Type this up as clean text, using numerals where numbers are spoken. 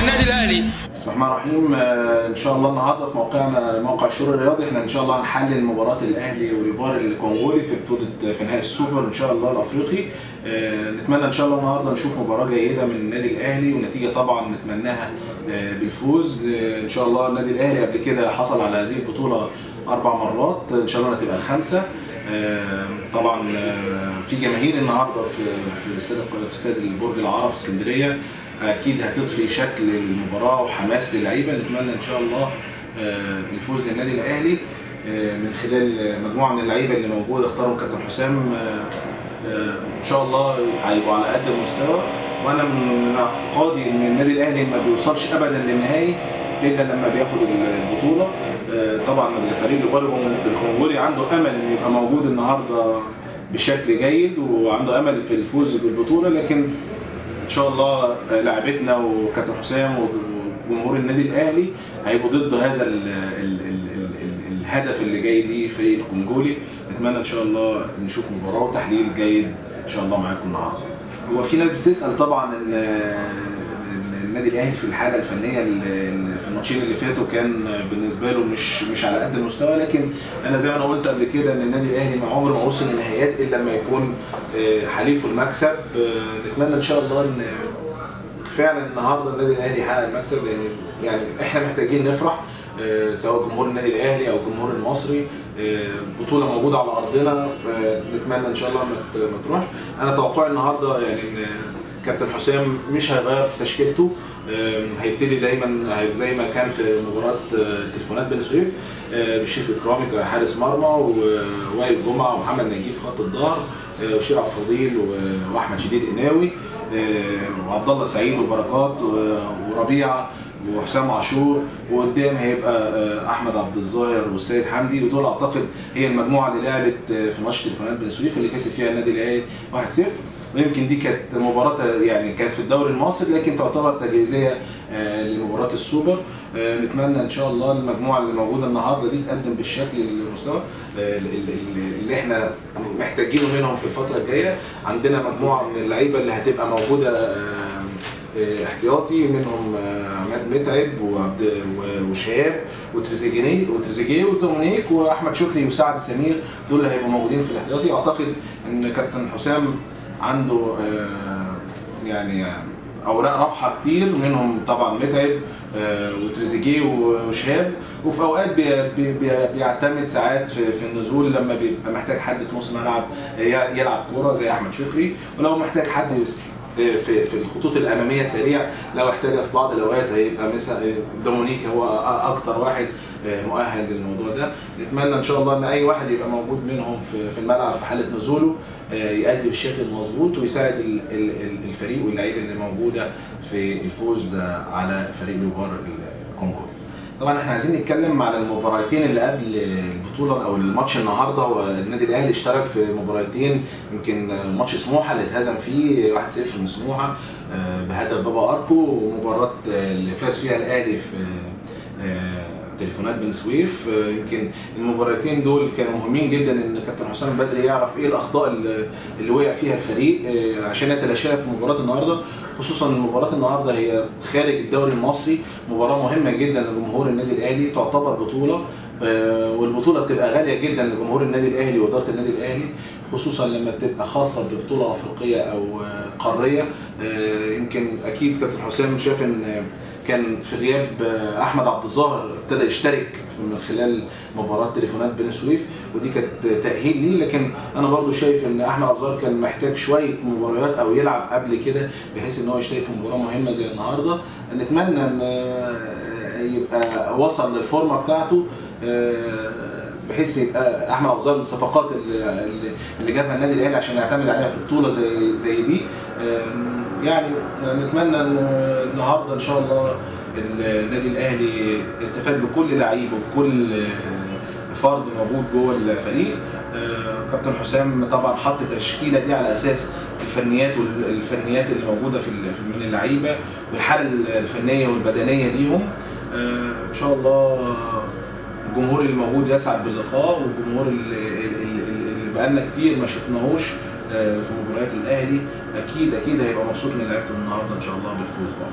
النادي الاهلي. بسم الله الرحمن الرحيم. ان شاء الله النهارده في موقعنا موقع الشروق الرياضي احنا ان شاء الله هنحلل مباراه الاهلي وليبار الكونغولي في بطوله في نهائي السوبر ان شاء الله الافريقي. نتمنى ان شاء الله النهارده نشوف مباراه جيده من النادي الاهلي ونتيجه طبعا نتمناها بالفوز ان شاء الله. النادي الاهلي قبل كده حصل على هذه البطوله 4 مرات، ان شاء الله هتبقى الخامسه. طبعا في جماهير النهارده في استاد البرج العرب في اسكندريه، اكيد هتضفي شكل للمباراه وحماس للعيبه. نتمنى ان شاء الله الفوز للنادي الاهلي من خلال مجموعه من اللعيبه اللي موجوده اختارهم كابتن حسام. ان شاء الله هيبقوا على قد المستوى، وانا من اعتقادي ان النادي الاهلي ما بيوصلش ابدا للنهائي الا لما بياخد البطوله. طبعا الفريق الكونغولي عنده امل انه يبقى موجود النهارده بشكل جيد وعنده امل في الفوز بالبطوله، لكن ان شاء الله لاعبتنا وكابتن حسام وجمهور النادي الاهلي هيبقوا ضد هذا الهدف اللي جاي ليه فريق الكونغولي. نتمنى ان شاء الله نشوف مباراه وتحليل جيد ان شاء الله معاكم النهارده. هو في ناس بتسال طبعا النادي الاهلي في الحاله الفنيه في الماتشين اللي فاتوا كان بالنسبه له مش على قد المستوى، لكن انا زي ما انا قلت قبل كده ان النادي الاهلي ما عمره ما وصل للنهائيات الا لما يكون حليفه المكسب. نتمنى ان شاء الله ان فعلا النهارده النادي الاهلي يحقق المكسب، لان يعني احنا محتاجين نفرح سواء جمهور النادي الاهلي او الجمهور المصري. بطوله موجوده على ارضنا، نتمنى ان شاء الله ما تروحش. انا توقعي النهارده يعني ان كابتن حسام مش هيغير في تشكيلته، هيبتدي دايما زي ما كان في مباراه تليفونات بني سويف بالشريف اكرامي كحارس مرمى، ووائل جمعه ومحمد نجيب في خط الظهر، وشير عبد الفضيل واحمد شديد قناوي وعبد الله سعيد وبركات وربيعه وحسام عاشور، وقدام هيبقى احمد عبد الظاهر والسيد حمدي. ودول اعتقد هي المجموعه اللي لعبت في ماتش تليفونات بني سويف اللي كسب فيها النادي الاهلي 1-0. ويمكن دي كانت مباراه يعني كانت في الدوري المصري، لكن تعتبر تجهيزيه لمباراه السوبر. نتمنى ان شاء الله المجموعه اللي موجوده النهارده دي تقدم بالشكل المستوى اللي احنا محتاجينه منهم في الفتره الجايه. عندنا مجموعه من اللعيبه اللي هتبقى موجوده احتياطي، منهم عماد متعب وشهاب وتريزيجيه ودومينيك واحمد شكري وسعد سمير، دول اللي هيبقوا موجودين في الاحتياطي. اعتقد ان كابتن حسام عنده يعني اوراق رابحه كتير، منهم طبعا متعب وتريزيجيه وشهاب، وفي اوقات بيعتمد ساعات في النزول لما بيبقى محتاج حد في نص الملعب يلعب كوره زي احمد شكري، ولو محتاج حد في الخطوط الاماميه سريع لو احتاجها في بعض الاوقات هيبقى مثلا دومينيك هو اكتر واحد مؤهل للموضوع ده. نتمنى ان شاء الله ان اي واحد يبقى موجود منهم في الملعب في حاله نزوله يؤدي بالشكل المظبوط ويساعد الفريق واللعيبه اللي موجوده في الفوز على فريق ليبار الكونغولي. طبعا احنا عايزين نتكلم على المباراتين اللي قبل البطوله او الماتش النهارده. والنادي الاهلي اشترك في مباراتين، يمكن ماتش سموحه اللي اتهزم فيه 1-0 من سموحه بهدف بابا اركو، ومباراه اللي فاز فيها الاهلي في تليفونات بني سويف. يمكن المباراتين دول كانوا مهمين جدا ان كابتن حسام بدري يعرف ايه الاخطاء اللي وقع فيها الفريق عشان يتلاشاها في مباراه النهارده، خصوصا مباراه النهارده هي خارج الدوري المصري، مباراه مهمه جدا لجمهور النادي الاهلي، تعتبر بطوله والبطوله بتبقى غاليه جدا لجمهور النادي الاهلي واداره النادي الاهلي، خصوصا لما بتبقى خاصه ببطوله افريقيه او قاريه. يمكن اكيد كابتن حسام شاف ان كان في غياب احمد عبد الظاهر ابتدى يشترك من خلال مباراه تليفونات بني سويف، ودي كانت تاهيل ليه، لكن انا برضو شايف ان احمد عبد الظاهر كان محتاج شويه مباريات او يلعب قبل كده بحيث ان هو يشترك في مباراه مهمه زي النهارده. نتمنى ان يبقى وصل للفورمه بتاعته بحيث يبقى احمد عبد الظاهر من الصفقات اللي جابها النادي الاهلي عشان يعتمد عليها في بطوله زي دي. يعني نتمنى ان النهارده ان شاء الله النادي الاهلي يستفاد بكل لعيب وبكل فرد موجود جوه الفريق. كابتن حسام طبعا حط التشكيله دي على اساس الفنيات اللي موجوده من اللعيبه والحاله الفنيه والبدنيه ليهم. ان شاء الله الجمهور اللي موجود يسعد باللقاء، والجمهور اللي بقالنا كتير ما شفناهوش في مباريات الاهلي اكيد هيبقى مبسوط من لعيبته النهارده ان شاء الله بالفوز بقى.